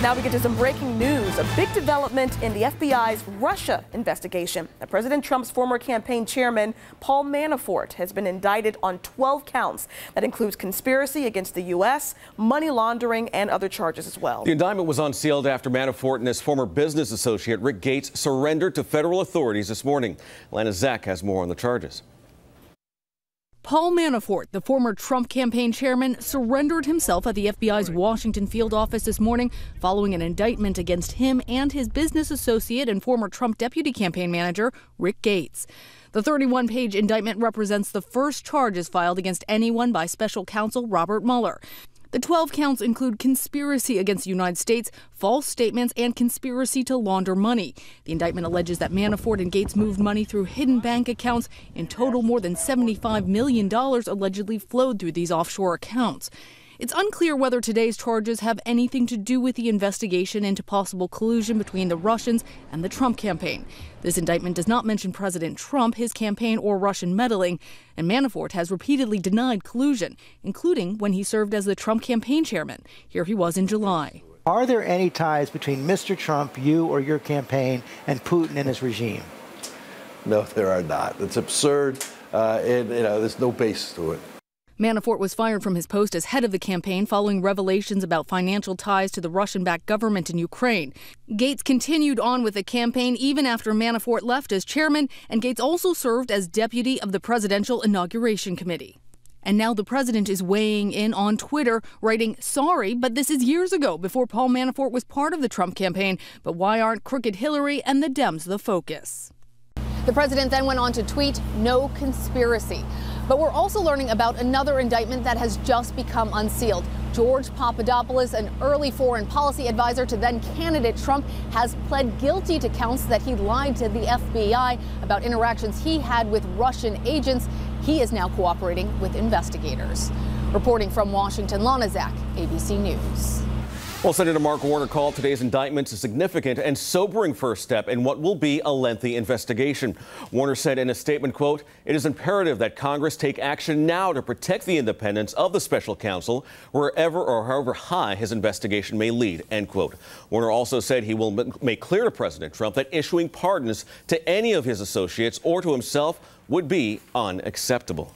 Now we get to some breaking news, a big development in the FBI's Russia investigation. Now, President Trump's former campaign chairman, Paul Manafort, has been indicted on 12 counts. That includes conspiracy against the U.S., money laundering, and other charges as well. The indictment was unsealed after Manafort and his former business associate, Rick Gates, surrendered to federal authorities this morning. Lana Zach has more on the charges. Paul Manafort, the former Trump campaign chairman, surrendered himself at the FBI's Washington field office this morning following an indictment against him and his business associate and former Trump deputy campaign manager, Rick Gates. The 31-page indictment represents the first charges filed against anyone by special counsel Robert Mueller. The 12 counts include conspiracy against the United States, false statements, and conspiracy to launder money. The indictment alleges that Manafort and Gates moved money through hidden bank accounts. In total, more than $75 million allegedly flowed through these offshore accounts. It's unclear whether today's charges have anything to do with the investigation into possible collusion between the Russians and the Trump campaign. This indictment does not mention President Trump, his campaign, or Russian meddling, and Manafort has repeatedly denied collusion, including when he served as the Trump campaign chairman. Here he was in July. Are there any ties between Mr. Trump, you or your campaign, and Putin and his regime? No, there are not. It's absurd, and there's no basis to it. Manafort was fired from his post as head of the campaign following revelations about financial ties to the Russian-backed government in Ukraine. Gates continued on with the campaign even after Manafort left as chairman, and Gates also served as deputy of the Presidential Inauguration Committee. And now the president is weighing in on Twitter, writing, "Sorry, but this is years ago, before Paul Manafort was part of the Trump campaign. But why aren't crooked Hillary and the Dems the focus?" The president then went on to tweet, "No conspiracy." But we're also learning about another indictment that has just become unsealed. George Papadopolous, an early foreign policy advisor to then candidate Trump, has pled guilty to counts that he lied to the FBI about interactions he had with Russian agents. He is now cooperating with investigators. Reporting from Washington, Lana Zach, ABC News. Well, Senator Mark Warner called today's indictment a significant and sobering first step in what will be a lengthy investigation. Warner said in a statement, quote, "It is imperative that Congress take action now to protect the independence of the special counsel wherever or however high his investigation may lead," end quote. Warner also said he will make clear to President Trump that issuing pardons to any of his associates or to himself would be unacceptable.